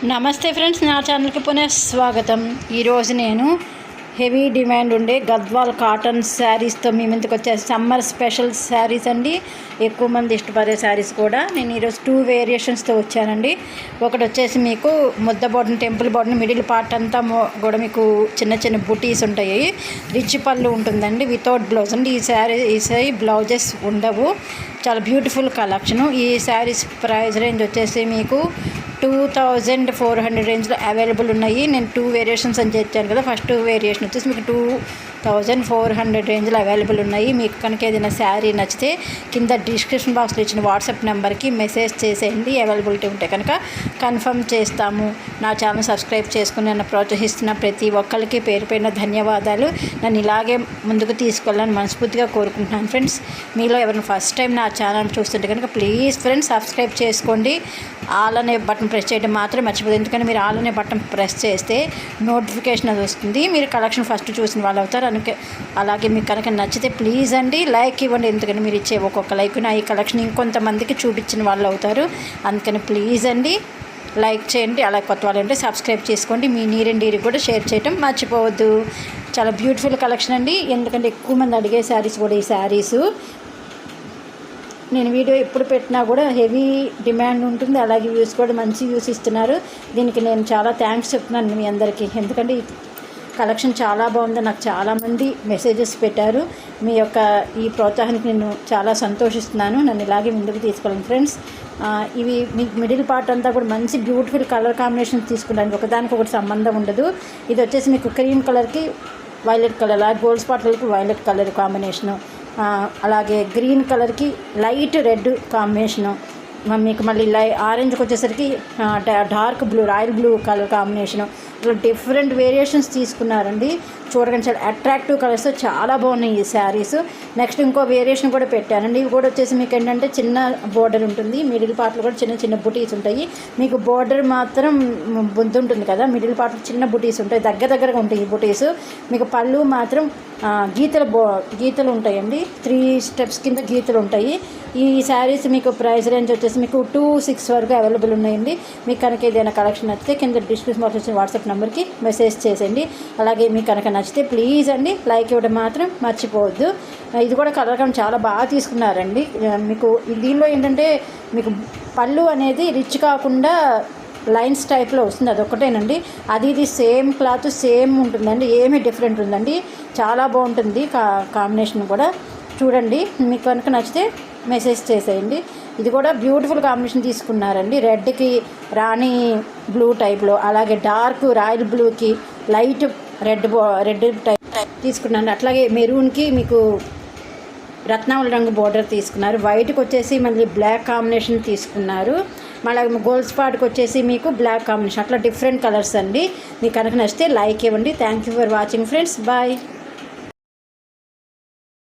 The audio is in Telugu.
నమస్తే ఫ్రెండ్స్, నా ఛానల్కి పునః స్వాగతం. ఈరోజు నేను హెవీ డిమాండ్ ఉండే గద్వాల్ కాటన్ శారీస్తో మీ ముందుకు వచ్చేసి సమ్మర్ స్పెషల్ శారీస్ అండి. ఎక్కువ మంది ఇష్టపడే శారీస్ కూడా నేను ఈరోజు 2 వేరియేషన్స్తో వచ్చానండి. ఒకటి వచ్చేసి మీకు ముద్ద బోర్డన్, టెంపుల్ బోర్డన్, మిడిల్ పార్ట్ అంతా కూడా మీకు చిన్న చిన్న బుటీస్ ఉంటాయి. రిచ్ పళ్ళు ఉంటుందండి, వితౌట్ బ్లౌజ్ అండి. ఈ శారీ బ్లౌజెస్ ఉండవు. చాలా బ్యూటిఫుల్ కలెక్షను. ఈ శారీస్ ప్రైస్ రేంజ్ వచ్చేసి మీకు 2400 రేంజ్లో అవైలబుల్ ఉన్నాయి. నేను 2 వేరియేషన్స్ అని చెప్పాను కదా. ఫస్ట్ వేరియేషన్ వచ్చేసి మీకు 2400 రేంజ్లో అవైలబుల్ ఉన్నాయి. మీకు కనుక ఏదైనా శారీ నచ్చితే కింద డిస్క్రిప్షన్ బాక్స్లో ఇచ్చిన వాట్సాప్ నెంబర్కి మెసేజ్ చేసేయండి. అవైలబిలిటీ ఉంటే కనుక కన్ఫర్మ్ చేస్తాము. నా ఛానల్ సబ్స్క్రైబ్ చేసుకుని నన్ను ప్రోత్సహిస్తున్న ప్రతి ఒక్కరికి పేరు పేరున ధన్యవాదాలు. నన్ను ఇలాగే ముందుకు తీసుకెళ్ళాలని మనస్ఫూర్తిగా కోరుకుంటున్నాను ఫ్రెండ్స్. మీలో ఎవరైనా ఫస్ట్ టైం నా ఛానల్ చూస్తుంటే కనుక ప్లీజ్ ఫ్రెండ్స్ సబ్స్క్రైబ్ చేసుకోండి. ఆల్ అనే బటన్ ప్రెస్ చేయడం మాత్రం మర్చిపోదు. ఎందుకంటే మీరు ఆల్ అనే బటన్ ప్రెస్ చేస్తే నోటిఫికేషన్ అది వస్తుంది. మీరు కలెక్షన్ ఫస్ట్ చూసిన వాళ్ళు అవుతారు. అలాగే మీకు కనుక నచ్చితే ప్లీజ్ అండి లైక్ ఇవ్వండి. ఎందుకంటే మీరు ఇచ్చే ఒక్కొక్క లైక్ నా ఈ కలెక్షన్ ఇంకొంతమందికి చూపించిన వాళ్ళు అవుతారు. అందుకని ప్లీజ్ అండి లైక్ చేయండి. అలా కొత్త వాళ్ళు అంటే సబ్స్క్రైబ్ చేసుకోండి. మీ నీరెండీరికి కూడా షేర్ చేయడం మర్చిపోవద్దు. చాలా బ్యూటిఫుల్ కలెక్షన్ అండి. ఎందుకంటే ఎక్కువ మంది అడిగే శారీస్ కూడా ఈ శారీసు నేను వీడియో ఎప్పుడు పెట్టినా కూడా హెవీ డిమాండ్ ఉంటుంది. అలాగే వ్యూస్ కూడా మంచి వ్యూస్ ఇస్తున్నారు. దీనికి నేను చాలా థ్యాంక్స్ చెప్తున్నాను మీ అందరికీ. ఎందుకంటే ఈ కలెక్షన్ చాలా బాగుంది. నాకు చాలామంది మెసేజెస్ పెట్టారు. మీ యొక్క ఈ ప్రోత్సాహానికి నేను చాలా సంతోషిస్తున్నాను. నన్ను ఇలాగే ముందుకు తీసుకెళ్ళండి ఫ్రెండ్స్. ఇవి మీ మిడిల్ పార్ట్ అంతా కూడా మంచి బ్యూటిఫుల్ కలర్ కాంబినేషన్ తీసుకున్నాను. ఒకదానికి ఒకటి సంబంధం ఉండదు. ఇది వచ్చేసి మీకు క్రీమ్ కలర్కి వైలెట్ కలర్, అలాగే గోల్డ్ స్పాట్లకి వైలెట్ కలర్ కాంబినేషను, అలాగే గ్రీన్ కలర్కి లైట్ రెడ్ కాంబినేషను, మీకు మళ్ళీ ఆరెంజ్కి వచ్చేసరికి dark blue, royal blue colour combination. ఇట్లా డిఫరెంట్ వేరియేషన్స్ తీసుకున్నారండి. చూడగానే చాలా అట్రాక్టివ్ కలర్స్ చాలా బాగున్నాయి ఈ శారీస్. నెక్స్ట్ ఇంకో వేరియేషన్ కూడా పెట్టానండి. ఇవి కూడా వచ్చేసి మీకు ఏంటంటే చిన్న బోర్డర్ ఉంటుంది. మిడిల్ పార్ట్లో కూడా చిన్న చిన్న బుటీస్ ఉంటాయి. మీకు బోర్డర్ మాత్రం బుద్ధి ఉంటుంది కదా, మిడిల్ పార్ట్లో చిన్న బుటీస్ ఉంటాయి, దగ్గరగా ఉంటాయి ఈ బుటీస్. మీకు పళ్ళు మాత్రం గీతలు ఉంటాయండి. 3 స్టెప్స్ కింద గీతలు ఉంటాయి. ఈ శారీస్ మీకు ప్రైస్ రేంజ్ వచ్చేసి మీకు 26 వరకు అవైలబుల్ ఉన్నాయండి. మీకు కనుక ఏదైనా కలెక్షన్ నచ్చితే కింద డిస్క్రిప్షన్ బాక్స్ వచ్చిన వాట్సాప్ నెంబర్కి మెసేజ్ చేసేయండి. అలాగే మీకు కనుక నచ్చితే ప్లీజ్ అండి లైక్ ఇవ్వడం మాత్రం మర్చిపోవద్దు. ఇది కూడా కలర్ చాలా బాగా తీసుకున్నారండి. మీకు దీనిలో ఏంటంటే మీకు పళ్ళు అనేది రిచ్ కాకుండా లైన్స్ టైప్లో వస్తుంది. అదొక్కటేనండి. ఇది సేమ్ క్లాత్ సేమ్ ఉంటుందండి. ఏమీ డిఫరెంట్ ఉందండి. చాలా బాగుంటుంది కాంబినేషన్ కూడా. చూడండి మీకు కనుక నచ్చితే మెసేజ్ చేసేయండి. ఇది కూడా బ్యూటిఫుల్ కాంబినేషన్ తీసుకున్నారండి. రెడ్కి రాణి బ్లూ టైప్లో, అలాగే డార్క్ రాయల్ బ్లూకి లైట్ రెడ్ టైప్ తీసుకున్నాను. అట్లాగే మెరూన్కి మీకు రత్నావళి రంగు బోర్డర్ తీసుకున్నారు. వైట్కి వచ్చేసి మళ్ళీ బ్లాక్ కాంబినేషన్ తీసుకున్నారు. మళ్ళీ గోల్డ్ స్పాట్కి వచ్చేసి మీకు బ్లాక్ కాంబినేషన్. అట్లా డిఫరెంట్ కలర్స్ అండి. మీకు కనుక నచ్చితే లైక్ ఇవ్వండి. Thank you for watching friends. Bye.